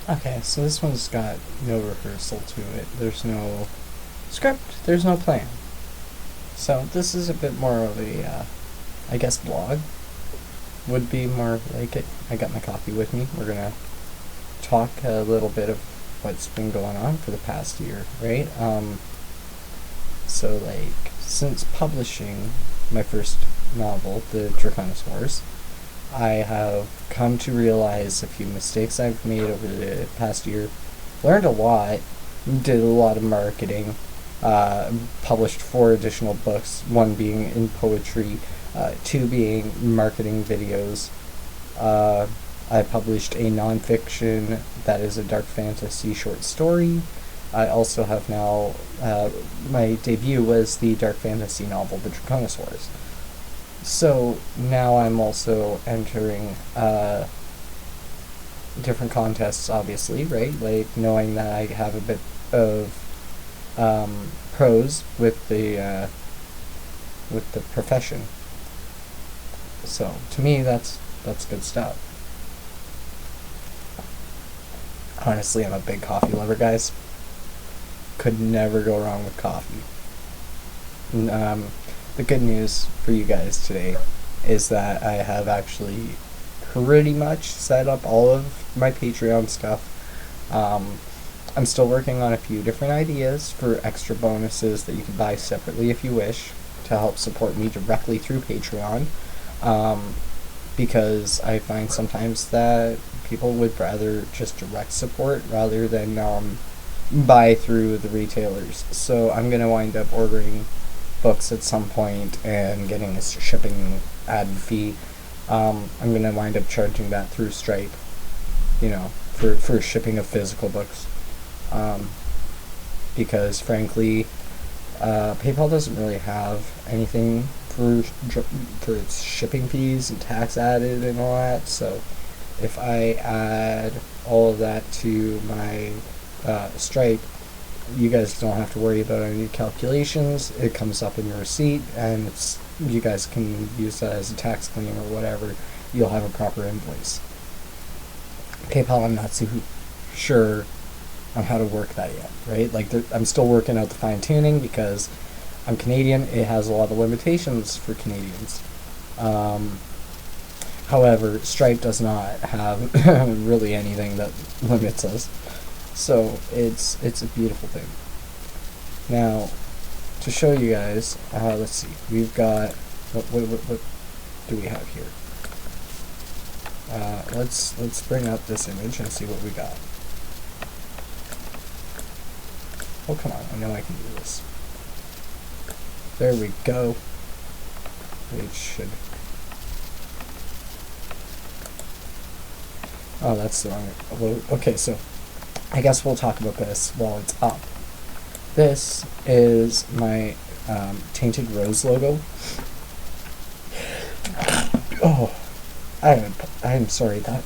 Okay, so this one's got no rehearsal to it. There's no script, there's no plan. So this is a bit more of a, I guess, blog would be more like it. I got my coffee with me. We're gonna talk a little bit of what's been going on for the past year, right? So like, since publishing my first novel, The Draconus, I have come to realize a few mistakes I've made over the past year. Learned a lot, did a lot of marketing, published 4 additional books, one being in poetry, 2 being marketing videos. I published a nonfiction that is a dark fantasy short story. I also have now, my debut was the dark fantasy novel, The Draconus. So now I'm also entering different contests, obviously, right? Like knowing that I have a bit of pros with the profession. So to me, that's good stuff. Honestly, I'm a big coffee lover, guys. Could never go wrong with coffee. The good news for you guys today is that I have actually pretty much set up all of my Patreon stuff. I'm still working on a few different ideas for extra bonuses that you can buy separately if you wish to help support me directly through Patreon. Because I find sometimes that people would rather just direct support rather than buy through the retailers. So I'm going to wind up ordering books at some point and getting a shipping ad fee. I'm going to wind up charging that through Stripe, for shipping of physical books. Because frankly, PayPal doesn't really have anything for its shipping fees and tax added and all that. So if I add all of that to my Stripe, you guys don't have to worry about any calculations. It comes up in your receipt, and you guys can use that as a tax claim or whatever. You'll have a proper invoice. PayPal, I'm not too sure on how to work that yet, right? Like, I'm still working out the fine tuning because I'm Canadian. It has a lot of limitations for Canadians. However, Stripe does not have really anything that limits us. So it's a beautiful thing. Now, to show you guys, let's see. We've got what do we have here? Let's bring up this image and see what we got. Oh, come on! I know I can do this. There we go. It should. Oh, that's the wrong. Okay, so I guess we'll talk about this while it's up. This is my Tainted Roze logo. Oh, I'm sorry that.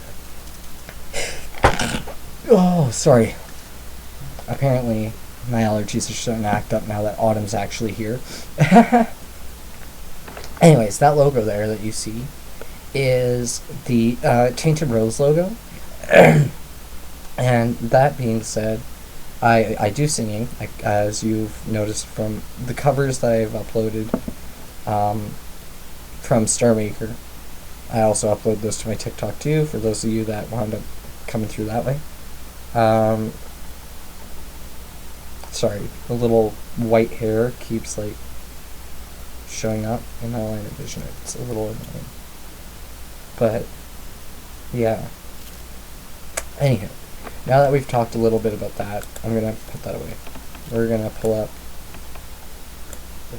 Oh, sorry. Apparently, my allergies are starting to act up now that autumn's actually here. Anyways, that logo there that you see is the Tainted Roze logo. And that being said, I do singing, as you've noticed from the covers that I've uploaded from Star Maker. I also upload those to my TikTok too, for those of you that wound up coming through that way. Sorry, the little white hair keeps like showing up in my line of vision. It's a little annoying. But yeah. Anywho, now that we've talked a little bit about that, I'm gonna put that away. We're gonna pull up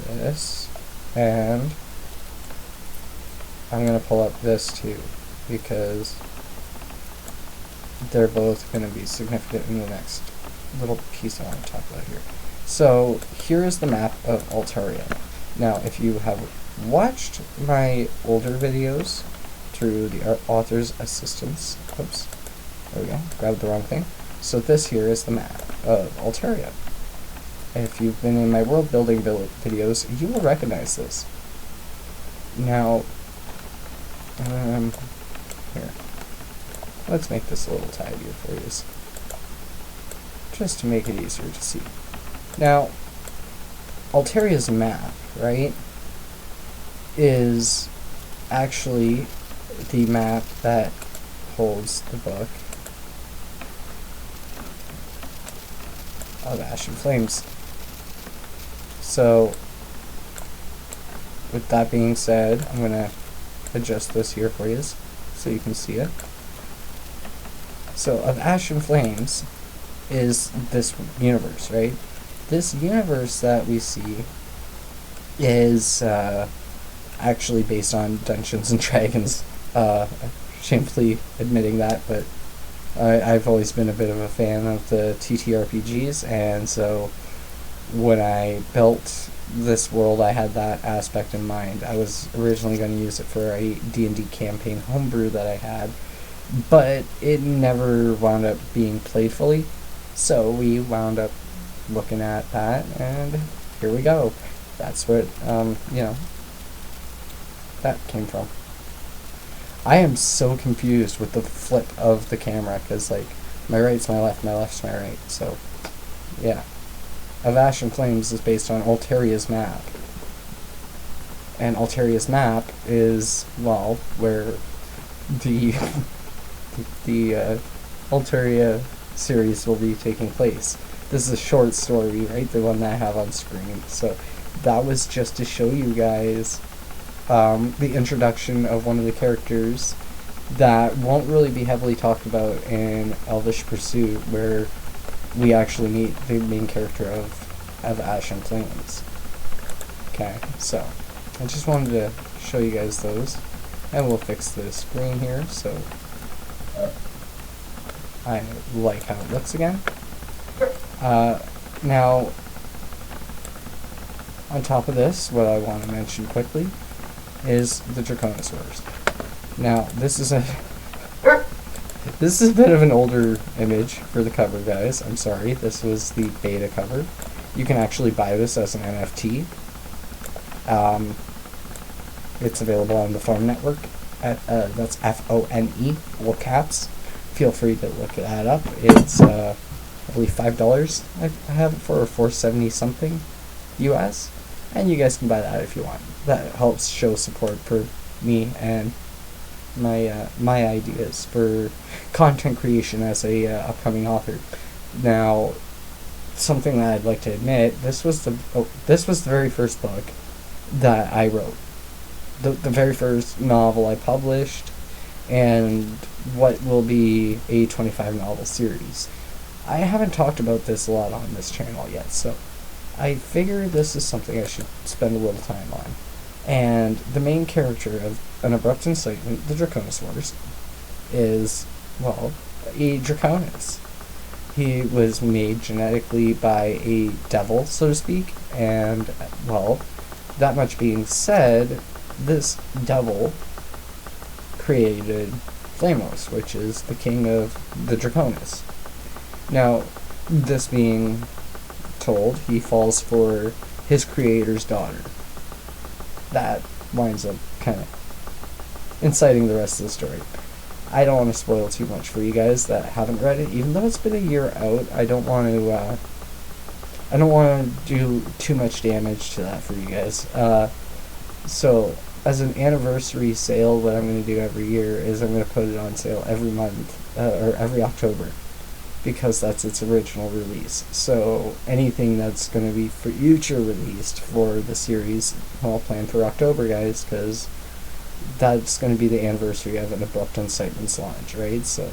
this, and I'm gonna pull up this too, because they're both gonna be significant in the next little piece I want to talk about here. So here is the map of Altaria. Now, if you have watched my older videos through the author's assistance, oops, there we go, grabbed the wrong thing. So this here is the map of Altaria. If you've been in my world building videos, you will recognize this. Now, here, let's make this a little tidier for you. just to make it easier to see. Now, Alteria's map, right, is actually the map that holds the book of Ash and Flames. So, with that being said, I'm going to adjust this here for you so you can see it. So, of Ash and Flames is this universe, right? This universe that we see is actually based on Dungeons and Dragons. Shamefully admitting that, but I've always been a bit of a fan of the TTRPGs, and so when I built this world, I had that aspect in mind. I was originally going to use it for a D&D campaign homebrew that I had, but it never wound up being played fully, so we wound up looking at that, and here we go. That's what, that came from. I am so confused with the flip of the camera, because, like, my right's my left, my left's my right, so, yeah. Of Ash and Flames is based on Alteria's map. And Alteria's map is, well, where the Alteria series will be taking place. This is a short story, right? The one that I have on screen. So that was just to show you guys the introduction of one of the characters that won't really be heavily talked about in Elvish Pursuit, where we actually meet the main character of Ash and Flames. Okay, so I just wanted to show you guys those, and we'll fix the screen here so I like how it looks again. Now, on top of this, what I want to mention quickly is the draconus Wars. Now, this is a bit of an older image for the cover, guys. I'm sorry, this was the beta cover. You can actually buy this as an NFT. It's available on the Phone Network. That's F-O-N-E, all caps. Feel free to look that up. It's, I believe, $5 I have it for, or $4.70 something US. And you guys can buy that if you want. That helps show support for me and my ideas for content creation as a upcoming author. Now, something that I'd like to admit, this was the very first book that I wrote. The very first novel I published, and what will be a 25 novel series. I haven't talked about this a lot on this channel yet, so I figure this is something I should spend a little time on. And the main character of An Abrupt Incitement, the Draconus Wars, is, well, a draconus. He was made genetically by a devil, so to speak, and, well, that much being said, this devil created Flamos, which is the king of the draconus. Now, this being told, he falls for his creator's daughter. That winds up kind of inciting the rest of the story. I don't want to spoil too much for you guys that haven't read it, even though it's been a year out. I don't want to do too much damage to that for you guys. So, as an anniversary sale, what I'm going to do every year is I'm going to put it on sale every month, or every October, because that's its original release. So, anything that's going to be future released for the series, I'll plan for October, guys, because that's going to be the anniversary of An Abrupt Incitement's launch, right? So,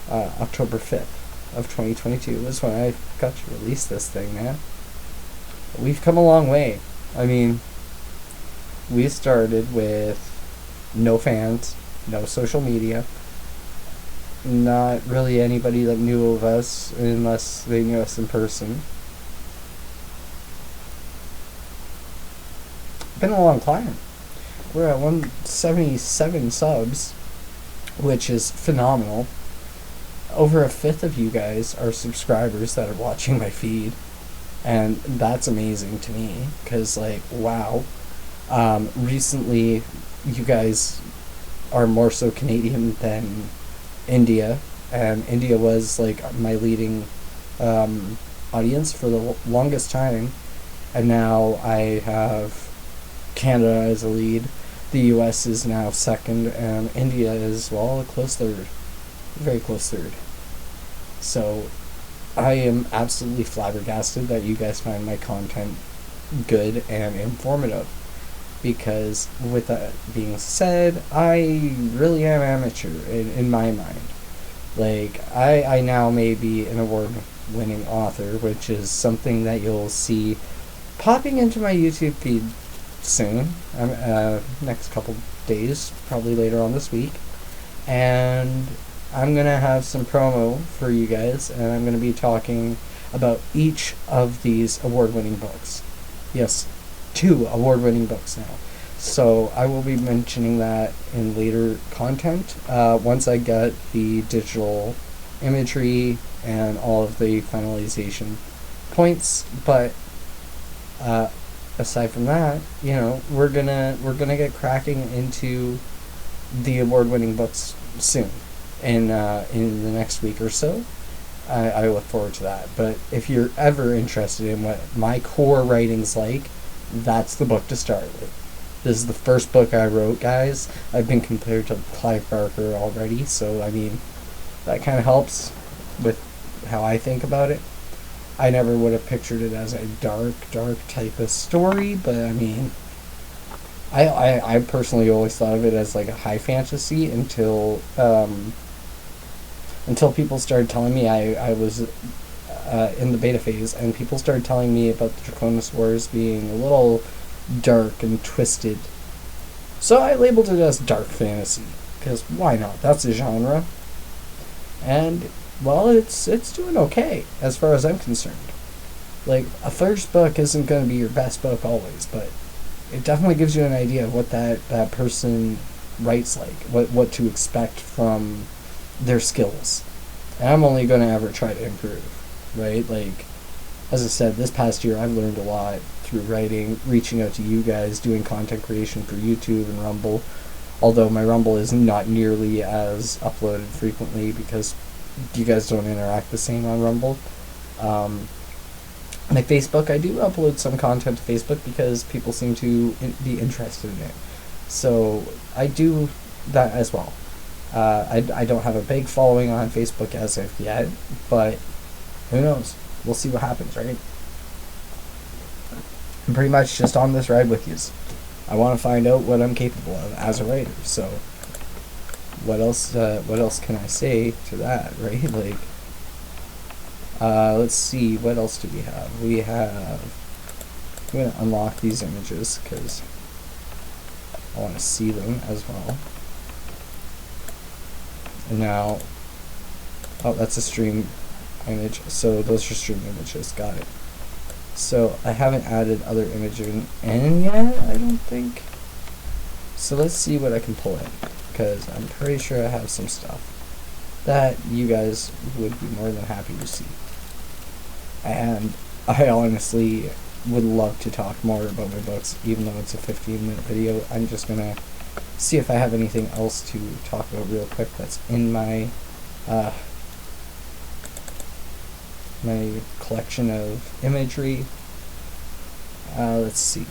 October 5th of 2022 is when I got to release this thing, man. We've come a long way. I mean, we started with no fans, no social media, not really anybody that knew of us unless they knew us in person. Been a long time. We're at 177 subs, which is phenomenal. Over a fifth of you guys are subscribers that are watching my feed, and that's amazing to me, because, like, wow. Recently, you guys are more so Canadian than India, and India was, like, my leading audience for the longest time, and now I have Canada as a lead. The US is now second, and India is, well, a close third. Very close third. So I am absolutely flabbergasted that you guys find my content good and informative. Because with that being said, I really am amateur in my mind. Like, I now may be an award-winning author, which is something that you'll see popping into my YouTube feed soon, next couple days, probably later on this week. And I'm going to have some promo for you guys, and I'm going to be talking about each of these award-winning books. Yes, 2 award-winning books now. So I will be mentioning that in later content, once I get the digital imagery and all of the finalization points. But aside from that, we're gonna get cracking into the award-winning books soon, in the next week or so. I look forward to that. But if you're ever interested in what my core writing's like, that's the book to start with. This is the first book I wrote, guys. I've been compared to Clive Barker already, so I mean, that kind of helps with how I think about it. I never would have pictured it as a dark type of story, but I mean, I personally always thought of it as like a high fantasy until people started telling me I was in the beta phase, and people started telling me about the Draconus Wars being a little dark and twisted. So I labeled it as dark fantasy, because why not? That's a genre. And, well, it's doing okay, as far as I'm concerned. Like, a first book isn't going to be your best book always, but it definitely gives you an idea of what that person writes like, what to expect from their skills. And I'm only going to ever try to improve, right? Like, as I said, this past year I've learned a lot through writing, reaching out to you guys, doing content creation for YouTube and Rumble. Although my Rumble is not nearly as uploaded frequently because you guys don't interact the same on Rumble. My Facebook, I do upload some content to Facebook because people seem to be interested in it. So I do that as well. I don't have a big following on Facebook as of yet, but who knows? We'll see what happens, right? I'm pretty much just on this ride with you. I want to find out what I'm capable of as a writer. So, what else can I say to that, right? Like, let's see, what else do we have? I'm going to unlock these images because I want to see them as well. And now, oh, that's a stream image, so those are stream images, got it. So I haven't added other images in yet, I don't think. So let's see what I can pull in, because I'm pretty sure I have some stuff that you guys would be more than happy to see. And I honestly would love to talk more about my books, even though it's a 15-minute video. I'm just gonna see if I have anything else to talk about real quick that's in my my collection of imagery. Let's see.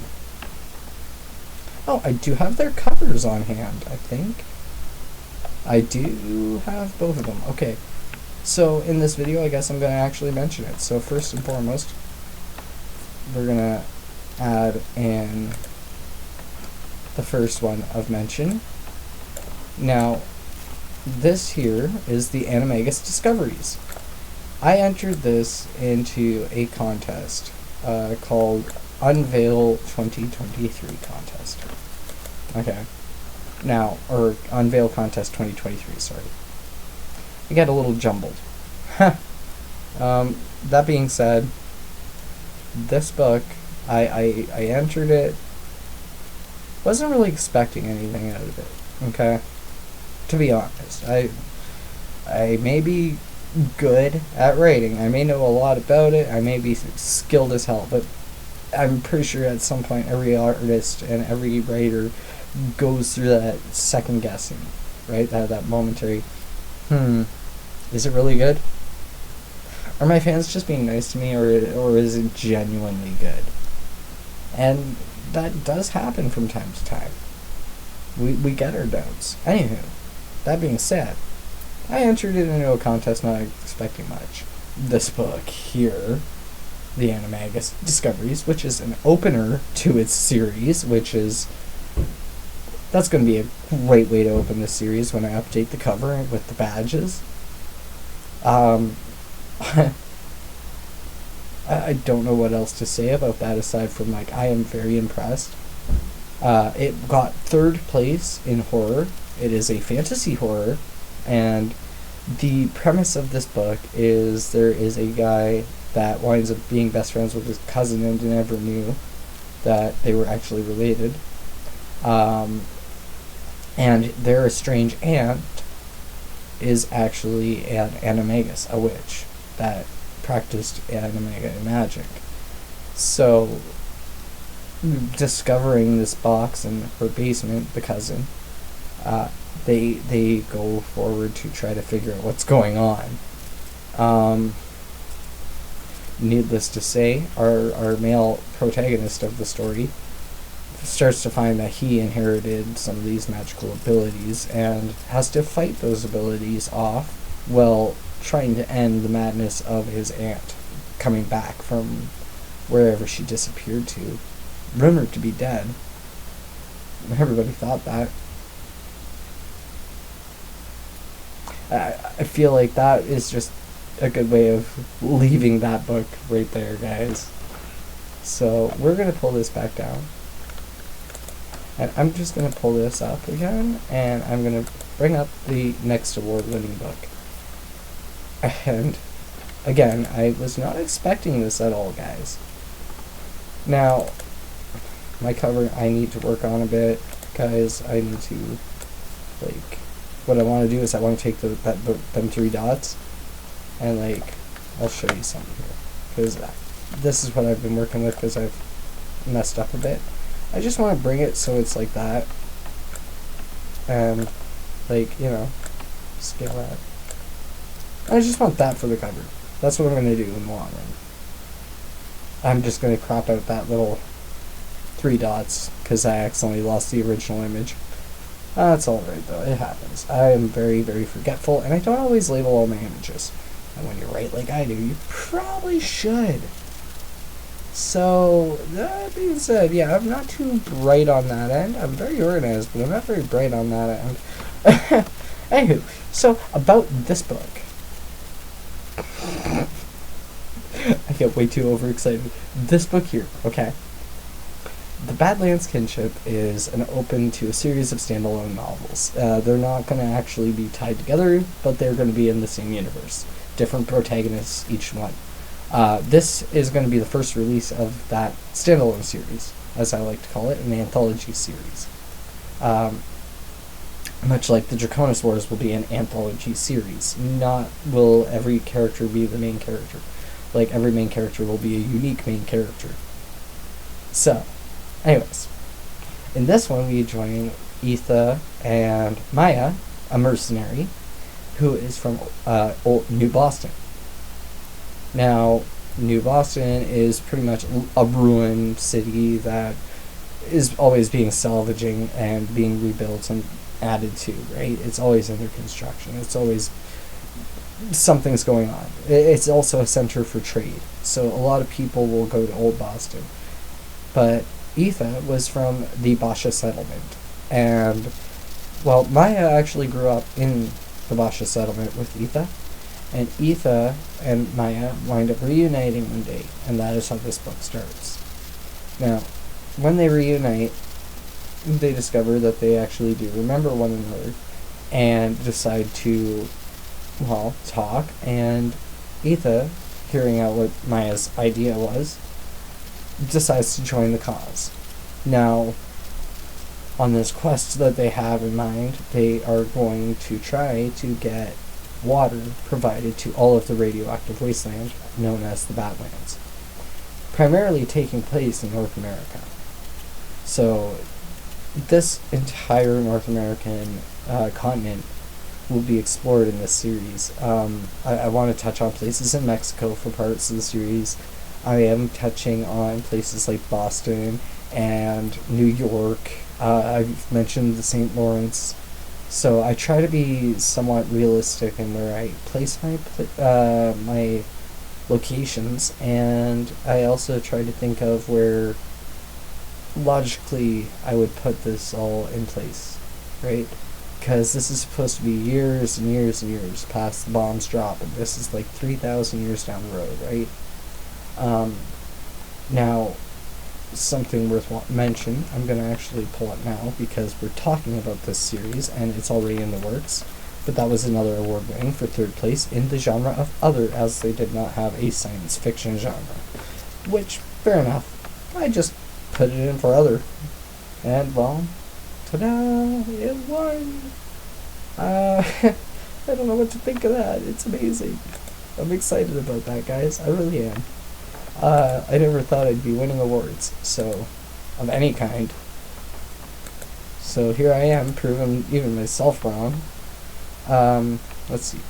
Oh, I do have their covers on hand, I think. I do have both of them. Okay. So in this video, I guess I'm going to actually mention it. So first and foremost, we're going to add in the first one of mention. Now, this here is the Animagus Discoveries. I entered this into a contest called Unveil 2023 contest. Okay. Now, or Unveil Contest 2023, sorry. I got a little jumbled. That being said, this book, I entered it, wasn't really expecting anything out of it, okay? To be honest, I may be good at writing, I may know a lot about it, I may be skilled as hell, but I'm pretty sure at some point every artist and every writer goes through that second guessing, right? That momentary, is it really good? Are my fans just being nice to me, or is it genuinely good? And that does happen from time to time. We get our doubts. Anywho, that being said, I entered it into a contest not expecting much. This book here, The Animagus Discoveries, which is an opener to its series, that's going to be a great way to open this series when I update the cover with the badges. I don't know what else to say about that aside from, like, I am very impressed. It got 3rd place in horror. It is a fantasy horror, and the premise of this book is there is a guy that winds up being best friends with his cousin and never knew that they were actually related. And their strange aunt is actually an animagus, a witch that practiced animagus magic. So, discovering this box in her basement, the cousin, they go forward to try to figure out what's going on. Needless to say, our male protagonist of the story starts to find that he inherited some of these magical abilities and has to fight those abilities off while trying to end the madness of his aunt coming back from wherever she disappeared to, rumored to be dead. Everybody thought that. I feel like that is just a good way of leaving that book right there, guys. So we're going to pull this back down. And I'm just going to pull this up again, and I'm going to bring up the next award-winning book. And, again, I was not expecting this at all, guys. Now, my cover I need to work on a bit, guys. I need to, like, what I want to do is I want to take them 3 dots, and, like, I'll show you something here. Because this is what I've been working with because I've messed up a bit. I just want to bring it so it's like that, and, like, you know, scale that. I just want that for the cover. That's what I'm going to do in the long run. I'm just going to crop out that little 3 dots because I accidentally lost the original image. That's alright though, it happens. I am very, very forgetful, and I don't always label all my images. And when you write like I do, you probably should. So, that being said, yeah, I'm not too bright on that end. I'm very organized, but I'm not very bright on that end. Anywho, so, about this book. I get way too overexcited. This book here, okay. The Badlands Kinship is an open to a series of standalone novels. They're not going to actually be tied together, but they're going to be in the same universe. Different protagonists, each one. This is going to be the first release of that standalone series, as I like to call it, an anthology series. Much like the Draconus Wars will be an anthology series. Not will every character be the main character. Like, every main character will be a unique main character. So, anyways, in this one we join Etha and Maya, a mercenary, who is from New Boston. Now, New Boston is pretty much a ruined city that is always being salvaging and being rebuilt and added to, right? It's always under construction. It's always something's going on. It's also a center for trade, so a lot of people will go to Old Boston. But Etha was from the Basha settlement, and, well, Maya actually grew up in the Basha settlement with Etha, and Etha and Maya wind up reuniting one day, and that is how this book starts. Now, when they reunite, they discover that they actually do remember one another, and decide to, well, talk, and Etha, hearing out what Maya's idea was, decides to join the cause. Now, on this quest that they have in mind, they are going to try to get water provided to all of the radioactive wasteland known as the Badlands, primarily taking place in North America. So, this entire North American continent will be explored in this series. I want to touch on places in Mexico for parts of the series. I am touching on places like Boston and New York. I've mentioned the St. Lawrence. So I try to be somewhat realistic in where I place my locations, and I also try to think of where logically I would put this all in place, right? Because this is supposed to be years and years and years past the bombs drop, and this is like 3,000 years down the road, right? Now, something worth mention, I'm going to actually pull it now because we're talking about this series and it's already in the works, but that was another award winning for third place in the genre of other, as they did not have a science fiction genre. Which, fair enough, I just put it in for other. And, well, ta-da! It won! I don't know what to think of that. It's amazing. I'm excited about that, guys. I really am. I never thought I'd be winning awards, so, of any kind. So here I am, proving even myself wrong. Let's see.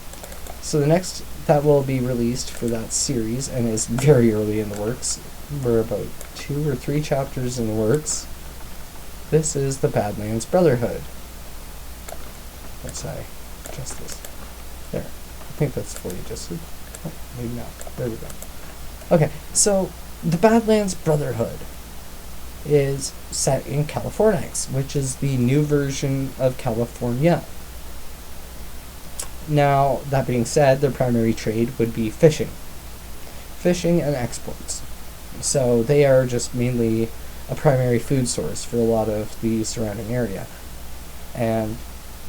So the next that will be released for that series, and is very early in the works. We're about 2 or 3 chapters in the works. This is the Badlands Brotherhood. Let's adjust this. There. I think that's fully adjusted. Oh, maybe not. There we go. Okay, so the Badlands Brotherhood is set in California, which is the new version of California. Now, that being said, their primary trade would be fishing. Fishing and exports. So they are just mainly a primary food source for a lot of the surrounding area. And,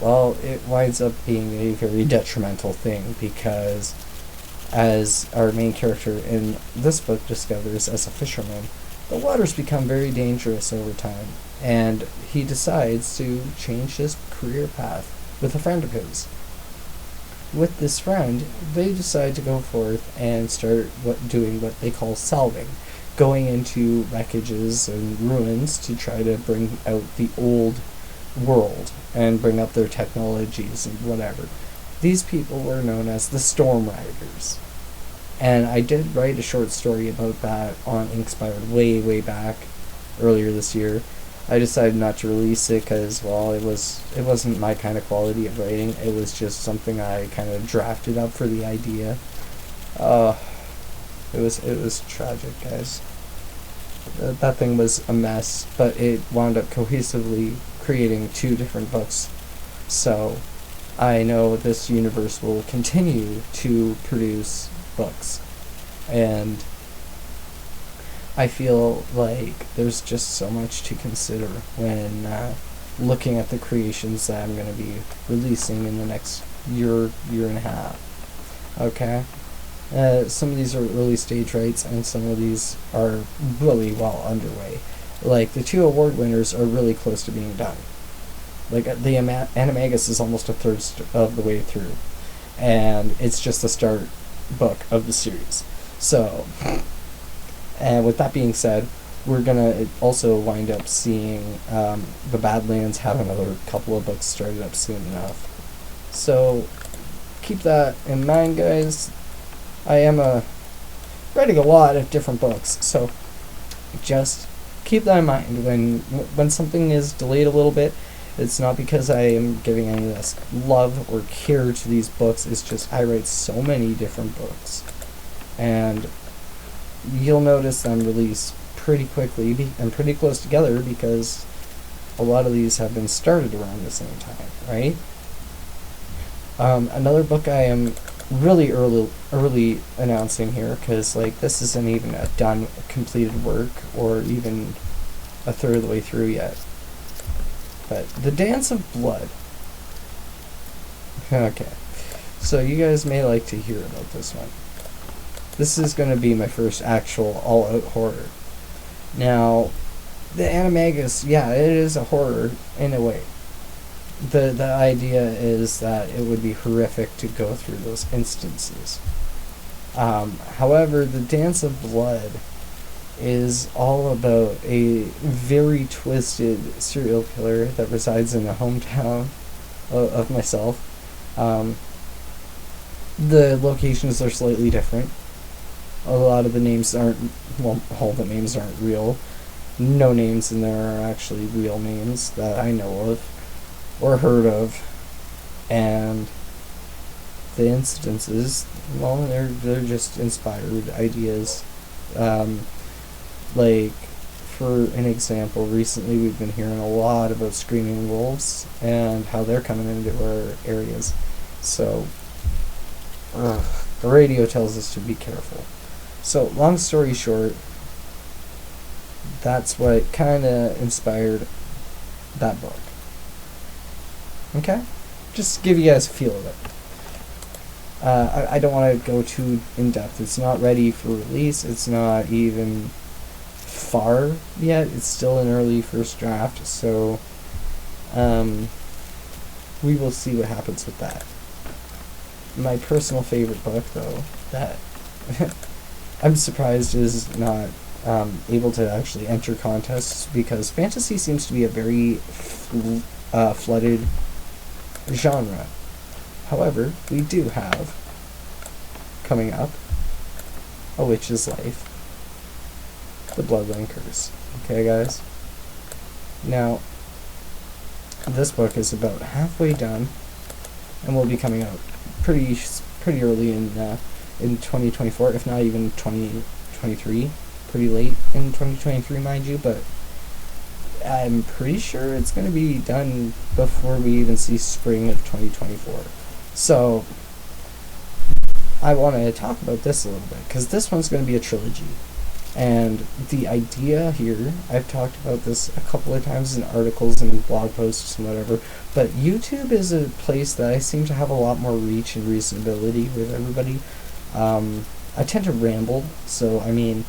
well, it winds up being a very detrimental thing because, as our main character in this book discovers as a fisherman, the waters become very dangerous over time, and he decides to change his career path with a friend of his. With this friend, they decide to go forth and start doing what they call salving, going into wreckages and ruins to try to bring out the old world and bring up their technologies and whatever. These people were known as the Storm Riders. And I did write a short story about that on Inspired way back earlier this year. I decided not to release it because, well, it wasn't my kind of quality of writing. It was just something I kind of drafted up for the idea. It was tragic, guys. That thing was a mess, but it wound up cohesively creating 2 different books. So I know this universe will continue to produce books, and I feel like there's just so much to consider when looking at the creations that I'm going to be releasing in the next year and a half. Okay? Some of these are early stage rights, and some of these are really well underway. Like, the 2 award winners are really close to being done. Like, the Animagus is almost a third of the way through, and it's just the start book of the series. So, and with that being said, we're gonna also wind up seeing the Badlands have another couple of books started up soon enough. So keep that in mind, guys. I am writing a lot of different books, so just keep that in mind. When something is delayed a little bit, it's not because I am giving any less love or care to these books. It's just I write so many different books, and you'll notice them released pretty quickly and pretty close together because a lot of these have been started around the same time, right? Another book I am really early announcing here, because like this isn't even a done completed work or even a third of the way through yet, but The Dance of Blood. Okay, so you guys may like to hear about this one. This is going to be my first actual all-out horror. Now, the Animagus, yeah, it is a horror in a way. The idea is that it would be horrific to go through those instances. However, The Dance of Blood is all about a very twisted serial killer that resides in the hometown of myself, The locations are slightly different. A lot of the names aren't, well, all the names aren't real. No names in there are actually real names that I know of or heard of. And the incidences, well, they're just inspired ideas. Like, for an example, recently we've been hearing a lot about screaming wolves and how they're coming into our areas. So, the radio tells us to be careful. So, long story short, that's what kind of inspired that book. Okay? Just to give you guys a feel of it. I don't want to go too in depth. It's not ready for release. It's not even far yet. It's still an early first draft, so we will see what happens with that. My personal favorite book, though, that I'm surprised is not able to actually enter contests, because fantasy seems to be a very flooded genre. However, we do have coming up A Witch's Life, The Bloodline Curse. Okay, guys? Now, this book is about halfway done and will be coming out pretty early in 2024, if not even 2023. Pretty late in 2023, mind you, but I'm pretty sure it's going to be done before we even see spring of 2024. So, I want to talk about this a little bit, because this one's going to be a trilogy. And the idea here, I've talked about this a couple of times in articles and blog posts and whatever, but YouTube is a place that I seem to have a lot more reach and reasonability with everybody. I tend to ramble, so I mean,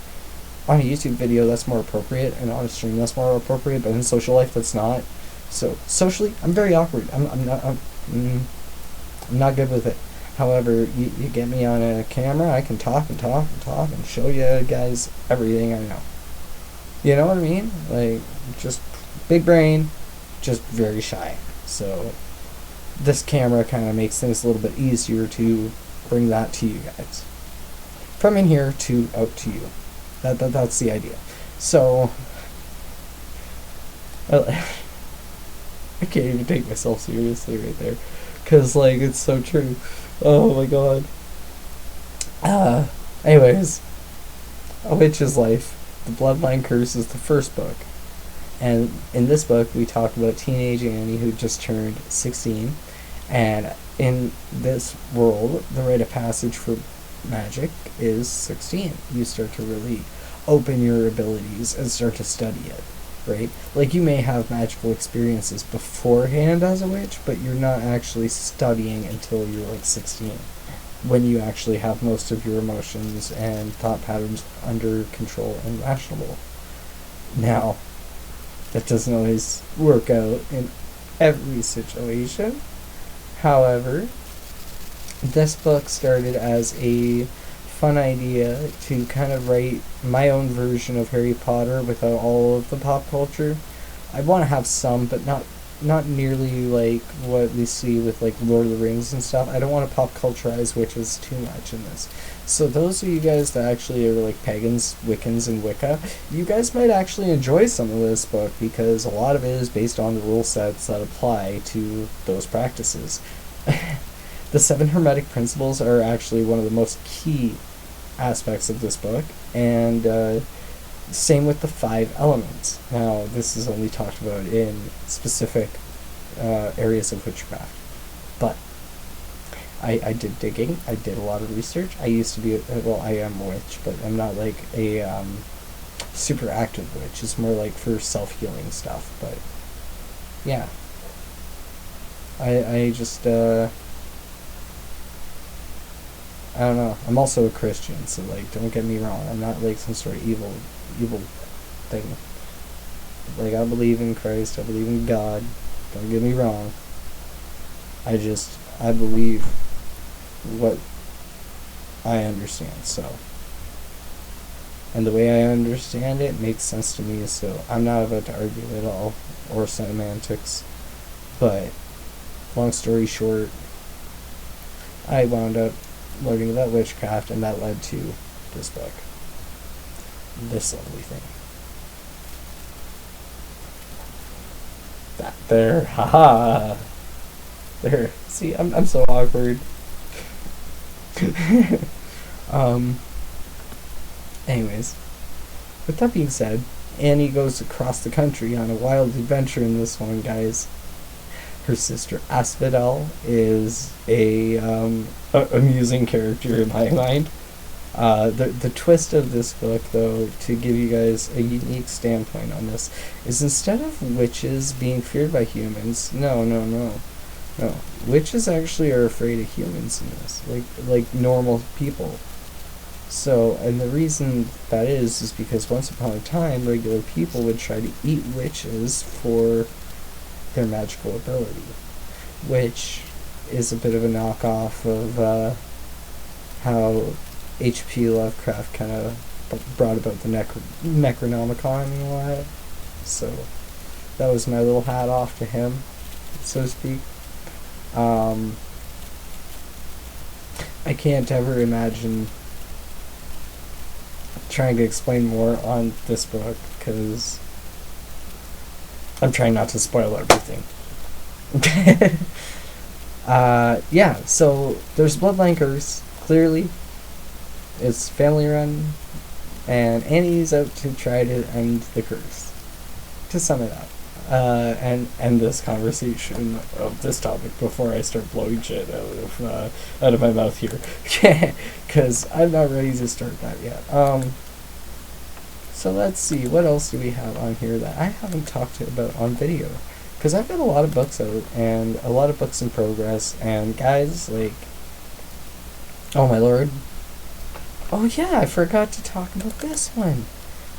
on a YouTube video that's more appropriate, and on a stream that's more appropriate, but in social life that's not. So socially, I'm very awkward. I'm not good with it. However, you get me on a camera, I can talk and talk and talk and show you guys everything I know. You know what I mean? Like, just big brain, just very shy. So this camera kind of makes things a little bit easier to bring that to you guys. From in here to out to you. That's the idea. So, I can't even take myself seriously right there, because, like, it's so true. Oh my god. Anyways, A Witch's Life, The Bloodline Curse is the first book. And in this book, we talk about teenage Annie who just turned 16. And in this world, the rite of passage for magic is 16. You start to really open your abilities and start to study it, right? Like, you may have magical experiences beforehand as a witch, but you're not actually studying until you're like 16, when you actually have most of your emotions and thought patterns under control and rational. Now, that doesn't always work out in every situation. However, this book started as a fun idea to kind of write my own version of Harry Potter without all of the pop culture. I want to have some, but not nearly like what we see with like Lord of the Rings and stuff. I don't want to pop culturize witches too much in this. So those of you guys that actually are like pagans, Wiccans, and Wicca, you guys might actually enjoy some of this book, because a lot of it is based on the rule sets that apply to those practices. The 7 Hermetic Principles are actually one of the most key aspects of this book, and same with the 5 elements. Now, this is only talked about in specific areas of witchcraft, but I did digging, I did a lot of research. I used to be, I am a witch, but I'm not like a super active witch. It's more like for self-healing stuff, but yeah. I just, I don't know. I'm also a Christian, so, like, don't get me wrong. I'm not, like, some sort of evil thing. Like, I believe in Christ. I believe in God. Don't get me wrong. I believe what I understand, so. And the way I understand it makes sense to me, so I'm not about to argue at all, or semantics. But, long story short, I wound up learning about witchcraft, and that led to this book. This lovely thing. That there, haha. There. See, I'm so awkward. Anyways, with that being said, Annie goes across the country on a wild adventure in this one, guys. Her sister Asphodel is a amusing character in my mind. The twist of this book, though, to give you guys a unique standpoint on this, is instead of witches being feared by humans, no. Witches actually are afraid of humans in this, like normal people. So, and the reason that is because once upon a time, regular people would try to eat witches for their magical ability, which is a bit of a knockoff of how H.P. Lovecraft kind of brought about the Necronomicon and all that. So, that was my little hat off to him, so to speak. I can't ever imagine trying to explain more on this book because I'm trying not to spoil everything. Yeah, so there's Bloodline Curse, clearly. It's family run, and Annie's out to try to end the curse. To sum it up. And end this conversation of this topic before I start blowing shit out of my mouth here. Because I'm not ready to start that yet. So let's see, what else do we have on here that I haven't talked about on video? Because I've got a lot of books out, and a lot of books in progress, and guys, like, oh my lord. Oh yeah, I forgot to talk about this one.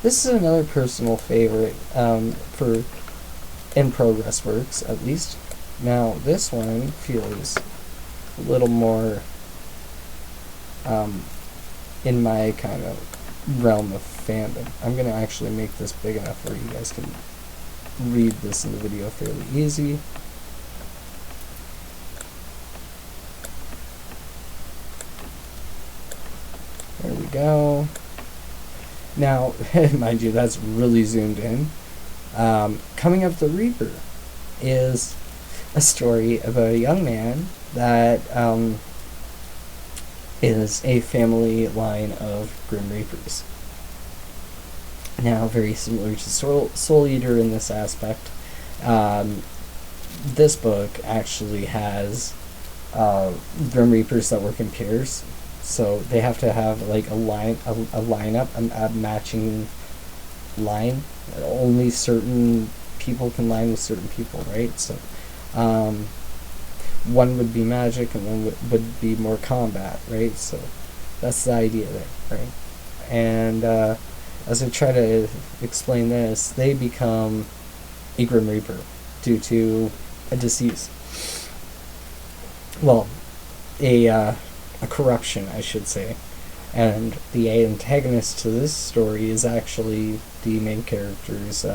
This is another personal favorite, for in-progress works, at least. Now, this one feels a little more, in my kind of realm of fandom. I'm going to actually make this big enough where you guys can read this in the video fairly easy. There we go. Now, mind you, that's really zoomed in. Coming Up the Reaper is a story about a young man that is a family line of Grim Reapers. Now, very similar to Soul Eater in this aspect. This book actually has Grim Reapers that work in pairs, so they have to have like a lineup, a matching line. Only certain people can line with certain people, right? So, one would be magic and one would be more combat, right? So, that's the idea there, right? And as I try to explain this, they become a Grim Reaper due to a disease. Well, a corruption, I should say. And the antagonist to this story is actually the main character's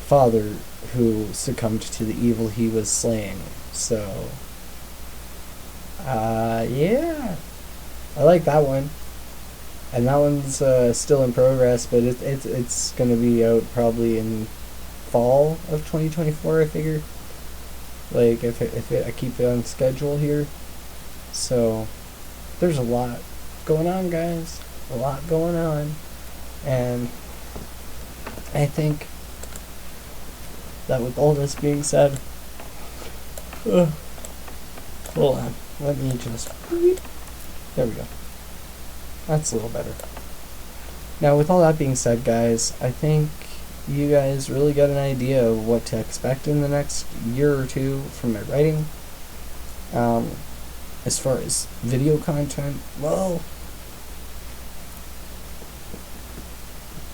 father, who succumbed to the evil he was slaying. So, yeah, I like that one. And that one's still in progress, but it's gonna be out probably in fall of 2024, I figure. Like if I keep it on schedule here. So there's a lot going on, guys. A lot going on, and I think that with all this being said, hold on. Let me just. There we go. That's a little better. Now, with all that being said, guys, I think you guys really got an idea of what to expect in the next year or two from my writing. As far as video content, well,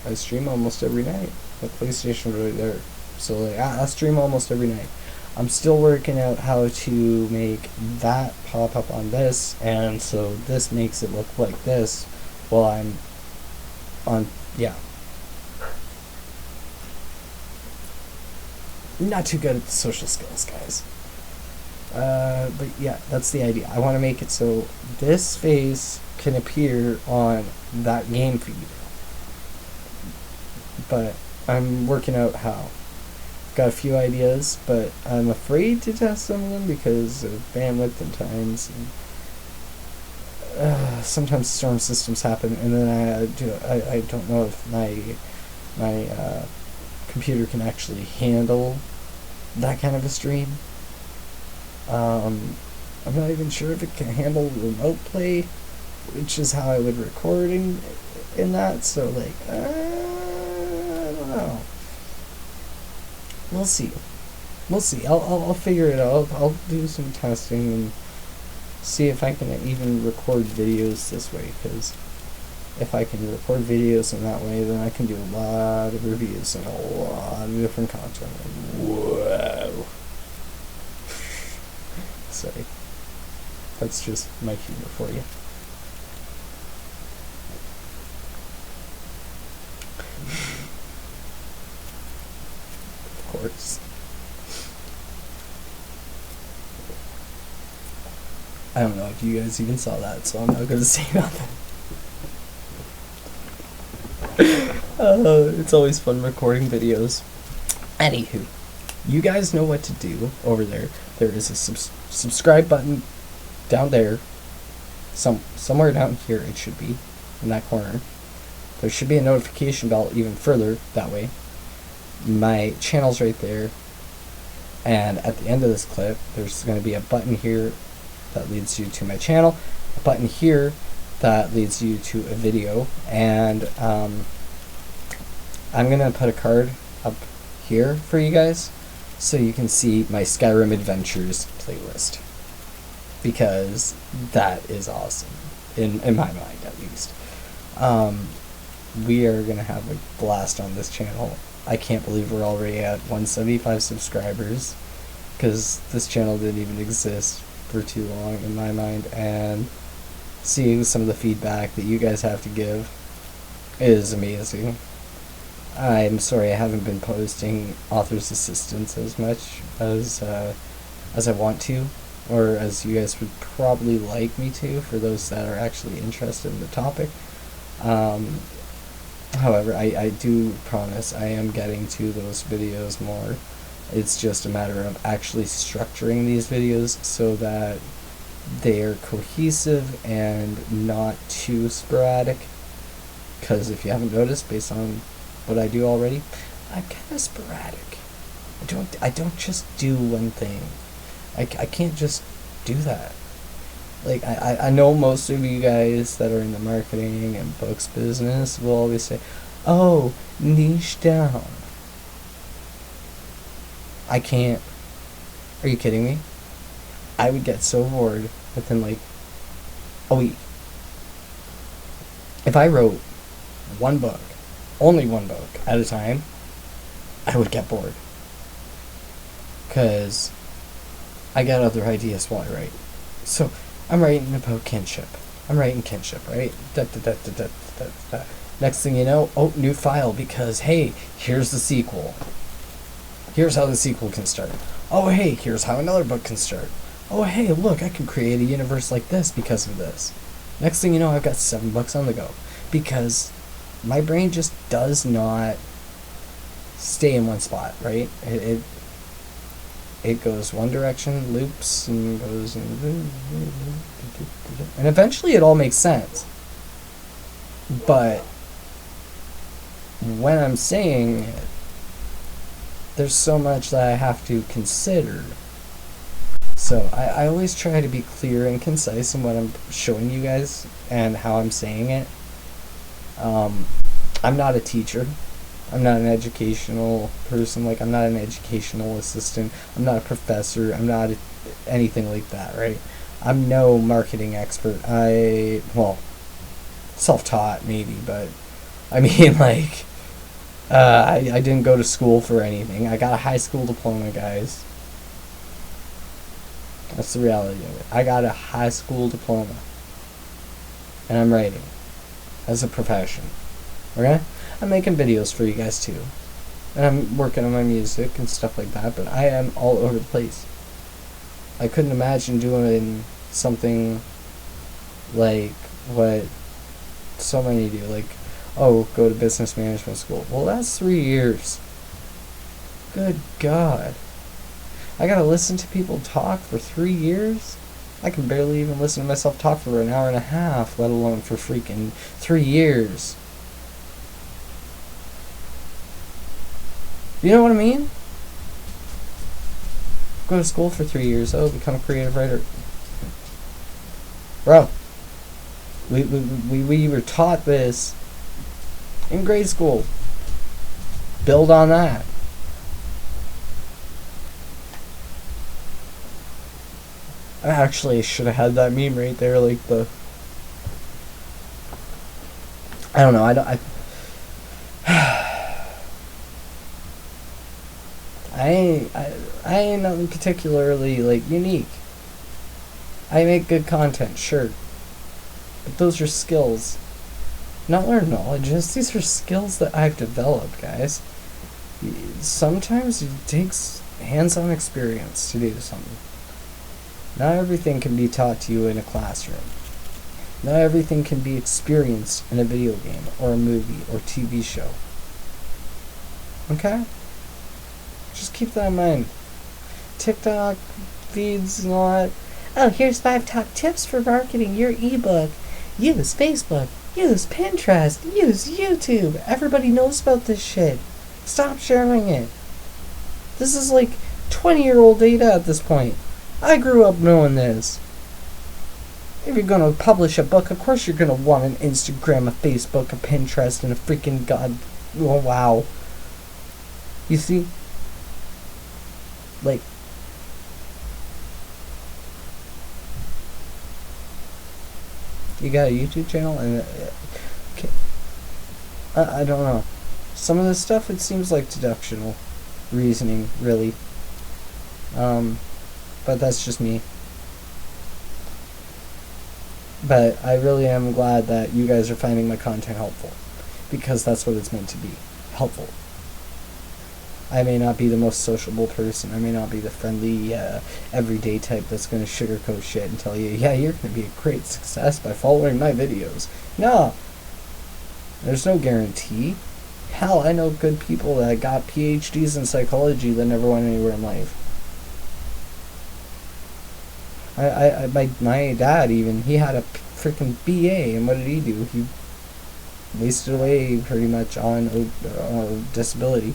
I stream almost every night. The PlayStation right there. So, like, I stream almost every night. I'm still working out how to make that pop up on this, and so this makes it look like this while I'm on, yeah. Not too good at the social skills, guys. But yeah, that's the idea. I want to make it so this face can appear on that game feed. But I'm working out how. Got a few ideas, but I'm afraid to test some of them because of bandwidth and times. And, sometimes storm systems happen, and then I don't know if my computer can actually handle that kind of a stream. I'm not even sure if it can handle remote play, which is how I would record in that. So like, I don't know. We'll see. I'll figure it out. I'll do some testing and see if I can even record videos this way. Because if I can record videos in that way, then I can do a lot of reviews and a lot of different content. Whoa. Sorry. That's just my humor for you. Of course. I don't know if you guys even saw that, so I'm not going to say nothing. It's always fun recording videos. Anywho, you guys know what to do over there. There is a subscribe button down there. Somewhere down here it should be, in that corner. There should be a notification bell even further that way. My channel's right there. And at the end of this clip, there's going to be a button here that leads you to my channel. A button here that leads you to a video. And I'm going to put a card up here for you guys so you can see my Skyrim Adventures playlist, because that is awesome in my mind, at least. We are gonna have a blast on this channel. I can't believe we're already at 175 subscribers, because this channel didn't even exist for too long in my mind, and seeing some of the feedback that you guys have to give is amazing. I'm sorry I haven't been posting Author's Assistance as much as I want to, or as you guys would probably like me to, for those that are actually interested in the topic. However, I do promise I am getting to those videos more. It's just a matter of actually structuring these videos so that they are cohesive and not too sporadic. Because if you haven't noticed, based on what I do already, I'm kind of sporadic. I don't just do one thing. I can't just do that. Like, I know most of you guys that are in the marketing and books business will always say, oh, niche down. I can't. Are you kidding me? I would get so bored within like a week. If I wrote one book, only one book at a time, I would get bored. Because I got other ideas while I write. So I'm writing about kinship. I'm writing kinship, right? Next thing you know, oh, new file, because hey, here's the sequel. Here's how the sequel can start. Oh hey, here's how another book can start. Oh hey, look, I can create a universe like this because of this. Next thing you know, I've got 7 books on the go. Because my brain just does not stay in one spot, right? It goes one direction, loops, and goes, and eventually it all makes sense. But when I'm saying it, there's so much that I have to consider. So I always try to be clear and concise in what I'm showing you guys and how I'm saying it. I'm not a teacher. I'm not an educational person. Like, I'm not an educational assistant. I'm not a professor. I'm not anything like that, right? I'm no marketing expert. Well, self-taught maybe, but I mean, like, I didn't go to school for anything. I got a high school diploma, guys. That's the reality of it. I got a high school diploma. And I'm writing as a profession. Okay? I'm making videos for you guys too. And I'm working on my music and stuff like that, but I am all over the place. I couldn't imagine doing something like what so many do, like, oh, go to business management school. Well, that's 3 years. Good God. I gotta listen to people talk for 3 years? I can barely even listen to myself talk for an hour and a half, let alone for freaking 3 years. You know what I mean? Go to school for 3 years. Oh, become a creative writer. Bro, we were taught this in grade school. Build on that. I actually should have had that meme right there, like the... I don't know, I ain't nothing particularly, like, unique. I make good content, sure. But those are skills. Not learned knowledges, these are skills that I've developed, guys. Sometimes it takes hands-on experience to do something. Not everything can be taught to you in a classroom. Not everything can be experienced in a video game, or a movie, or TV show. Okay? Just keep that in mind. TikTok feeds and all that. Oh, here's 5 top tips for marketing your ebook. Use Facebook. Use Pinterest. Use YouTube. Everybody knows about this shit. Stop sharing it. This is like 20-year-old data at this point. I grew up knowing this. If you're gonna publish a book, of course you're gonna want an Instagram, a Facebook, a Pinterest, and a freaking oh wow. You see? Like, you got a YouTube channel and okay. I don't know. Some of this stuff, it seems like deductional reasoning, really. But that's just me. But I really am glad that you guys are finding my content helpful, because that's what it's meant to be, helpful. I may not be the most sociable person. I may not be the friendly, everyday type that's going to sugarcoat shit and tell you, yeah, you're going to be a great success by following my videos. No. There's no guarantee. Hell, I know good people that got PhDs in psychology that never went anywhere in life. My dad even, he had a freaking BA, and what did he do? He wasted away pretty much on disability.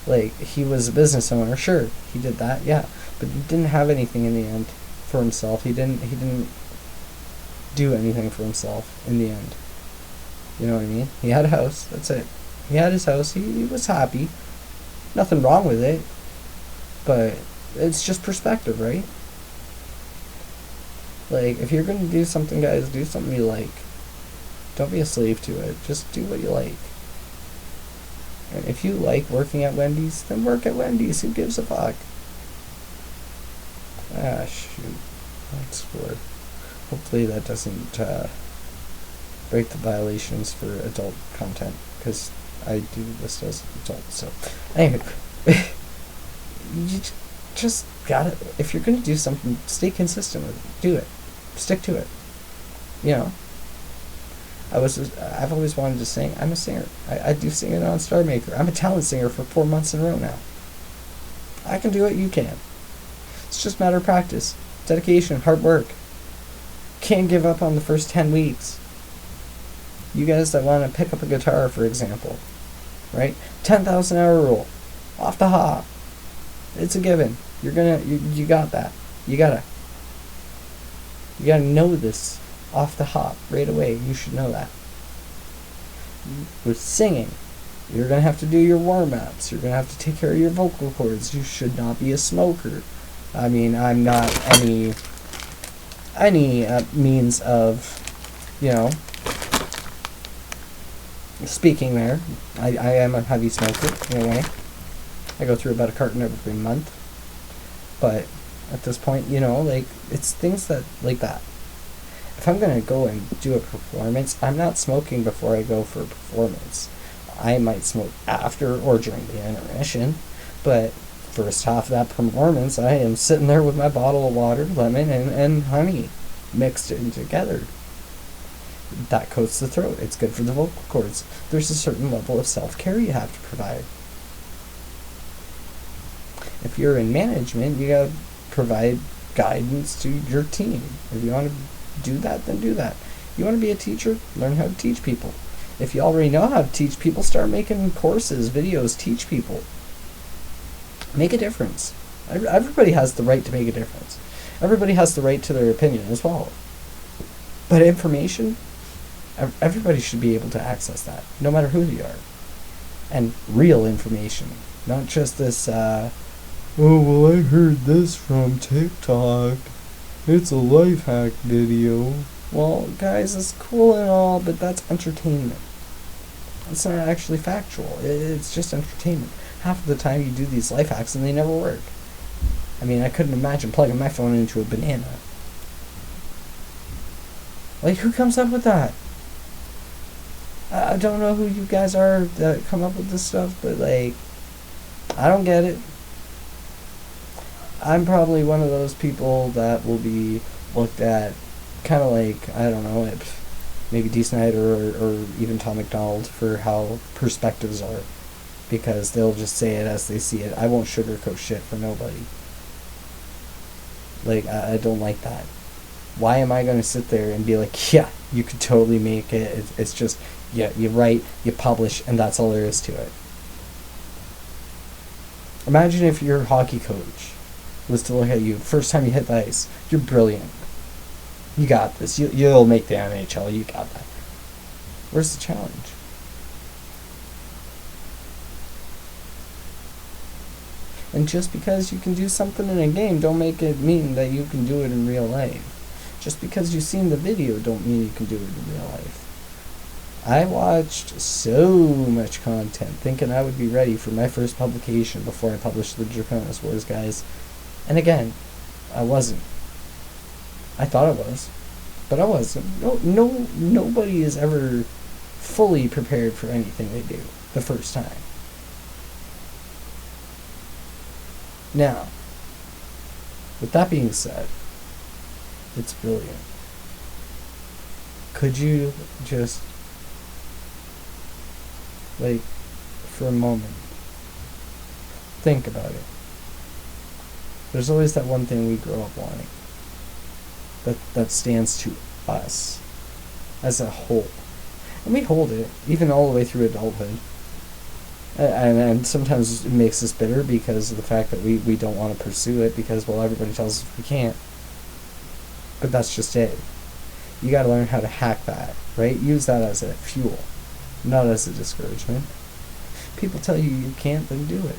Like, he was a business owner, sure, he did that, yeah, but he didn't have anything in the end for himself. He didn't do anything for himself in the end. You know what I mean? He had a house, that's it. He had his house, he was happy. Nothing wrong with it, but it's just perspective, right? Like, if you're going to do something, guys, do something you like. Don't be a slave to it. Just do what you like. And if you like working at Wendy's, then work at Wendy's. Who gives a fuck? Ah, shoot. That's for... Hopefully that doesn't break the violations for adult content, because I do list as adult, so... Anyway. You just gotta... If you're gonna do something, stay consistent with it. Do it. Stick to it. You know? I've always wanted to sing. I'm a singer. I do singing on Star Maker. I'm a talent singer for 4 months in a row now. I can do it, you can. It's just a matter of practice, dedication, hard work. Can't give up on the first 10 weeks. You guys that want to pick up a guitar, for example, right? 10,000 hour rule. Off the hop. It's a given. You got that. You gotta know this off the hop right away. You should know that. With singing, you're gonna have to do your warm-ups. You're gonna have to take care of your vocal cords. You should not be a smoker. I mean, I'm not any means of, you know, speaking there. I am a heavy smoker in a way. I go through about a carton every month. But at this point, you know, like, it's things that, like that. If I'm going to go and do a performance, I'm not smoking before I go for a performance. I might smoke after or during the intermission, but first half of that performance, I am sitting there with my bottle of water, lemon, and honey mixed in together. That coats the throat. It's good for the vocal cords. There's a certain level of self-care you have to provide. If you're in management, you gotta provide guidance to your team. If you want to do that, then do that. You want to be a teacher? Learn how to teach people. If you already know how to teach people, start making courses, videos, teach people. Make a difference. Everybody has the right to make a difference. Everybody has the right to their opinion as well. But information, everybody should be able to access that, no matter who you are. And real information, not just this, oh, well, I heard this from TikTok. It's a life hack video. Well, guys, it's cool and all, but that's entertainment. It's not actually factual. It's just entertainment. Half of the time you do these life hacks and they never work. I mean, I couldn't imagine plugging my phone into a banana. Like, who comes up with that? I don't know who you guys are that come up with this stuff, but, like, I don't get it. I'm probably one of those people that will be looked at kind of like, I don't know, maybe Dee Snider or even Tom McDonald for how perspectives are. Because they'll just say it as they see it. I won't sugarcoat shit for nobody. Like, I don't like that. Why am I going to sit there and be like, yeah, you could totally make it. It's just, yeah, you write, you publish, and that's all there is to it. Imagine if your hockey coach was to look at you, first time you hit the ice, you're brilliant. You got this. You'll make the NHL. You got that. Where's the challenge? And just because you can do something in a game, don't make it mean that you can do it in real life. Just because you've seen the video, don't mean you can do it in real life. I watched so much content thinking I would be ready for my first publication before I published the Draconus Wars, guys. And again, I wasn't. I thought I was, but I wasn't. Nobody is ever fully prepared for anything they do the first time. Now, with that being said, it's brilliant. Could you just, like, for a moment, think about it? There's always that one thing we grow up wanting that stands to us as a whole. And we hold it, even all the way through adulthood. And sometimes it makes us bitter because of the fact that we don't want to pursue it because, well, everybody tells us we can't. But that's just it. You got to learn how to hack that, right? Use that as a fuel, not as a discouragement. People tell you can't, then do it.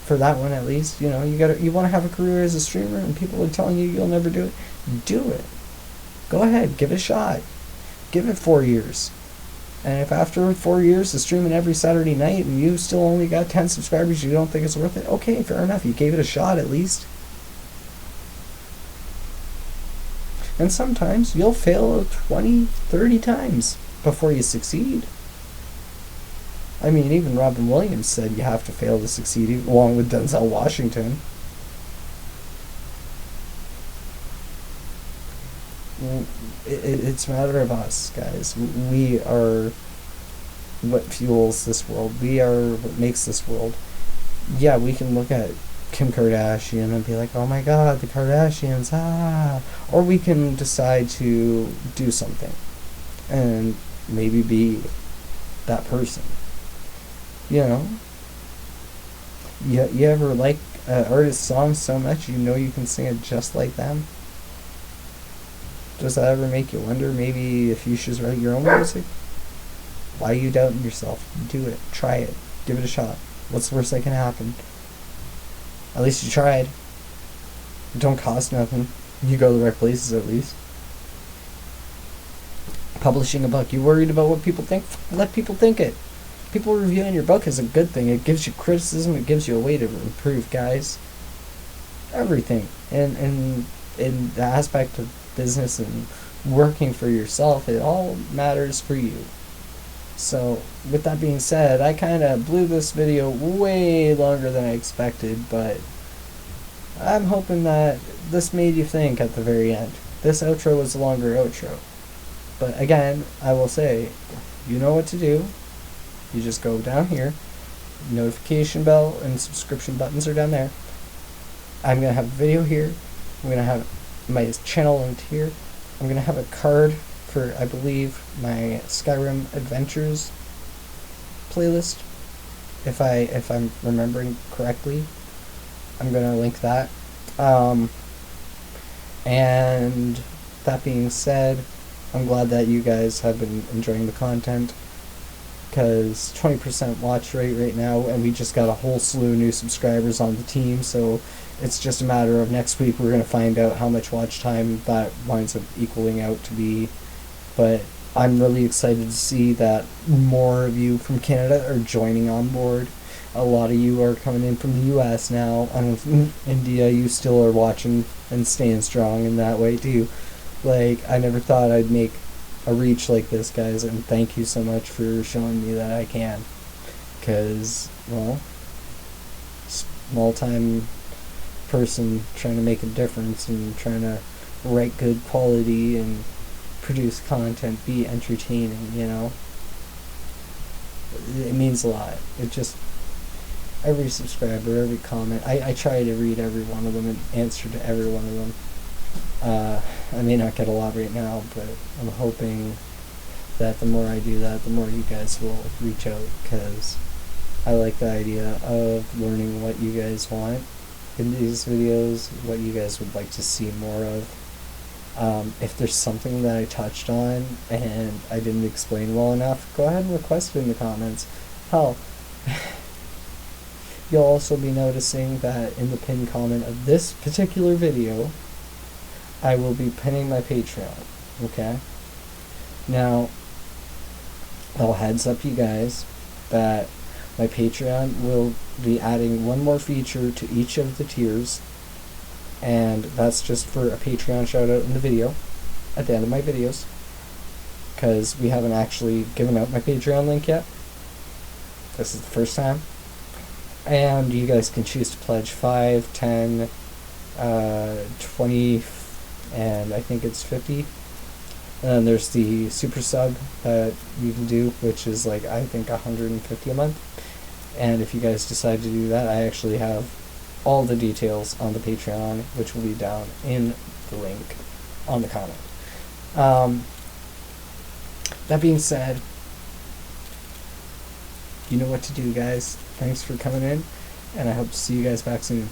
For that one, at least, you know, you want to have a career as a streamer, and people are telling you you'll never do it. Do it. Go ahead, give it a shot. Give it 4 years. And if after 4 years of streaming every Saturday night and you still only got 10 subscribers, you don't think it's worth it, okay, fair enough. You gave it a shot at least. And sometimes you'll fail 20, 30 times before you succeed. I mean, even Robin Williams said you have to fail to succeed, along with Denzel Washington. It's a matter of us, guys. We are what fuels this world. We are what makes this world. Yeah, we can look at Kim Kardashian and be like, oh my god, the Kardashians, ah. Or we can decide to do something and maybe be that person. You know? You ever like an artist's song so much you know you can sing it just like them? Does that ever make you wonder maybe if you should write your own music? Why are you doubting yourself? Do it. Try it. Give it a shot. What's the worst that can happen? At least you tried. It don't cost nothing. You go to the right places at least. Publishing a book. You worried about what people think? Let people think it. People reviewing your book is a good thing. It gives you criticism. It gives you a way to improve, guys. Everything. And in the aspect of business and working for yourself, it all matters for you. So, with that being said, I kind of blew this video way longer than I expected, but I'm hoping that this made you think at the very end. This outro was a longer outro. But again, I will say, you know what to do. You just go down here. Notification bell and subscription buttons are down there. I'm going to have a video here. I'm going to have my channel linked here. I'm going to have a card for, I believe, my Skyrim Adventures playlist. If I'm remembering correctly, I'm going to link that. And that being said, I'm glad that you guys have been enjoying the content, because 20% watch rate right now, and we just got a whole slew of new subscribers on the team, so it's just a matter of next week we're going to find out how much watch time that winds up equaling out to be. But I'm really excited to see that more of you from Canada are joining on board. A lot of you are coming in from the US now, and from India you still are watching and staying strong in that way too. Like, I never thought I'd make a reach like this, guys, and thank you so much for showing me that I can. Because, well, small-time person trying to make a difference and trying to write good quality and produce content, be entertaining, you know? It means a lot. It just, every subscriber, every comment, I try to read every one of them and answer to every one of them. I may not get a lot right now, but I'm hoping that the more I do that, the more you guys will reach out, because I like the idea of learning what you guys want in these videos, what you guys would like to see more of. If there's something that I touched on and I didn't explain well enough, go ahead and request it in the comments. Hell, you'll also be noticing that in the pinned comment of this particular video, I will be pinning my Patreon, okay? Now, I'll heads up you guys that my Patreon will be adding one more feature to each of the tiers, and that's just for a Patreon shout out in the video, at the end of my videos, because we haven't actually given out my Patreon link yet. This is the first time. And you guys can choose to pledge 5, 10, 20, and I think it's 50. And then there's the super sub that you can do, which is like, I think, 150 a month. And if you guys decide to do that, I actually have all the details on the Patreon, which will be down in the link on the comment. That being said, you know what to do, guys. Thanks for coming in, and I hope to see you guys back soon.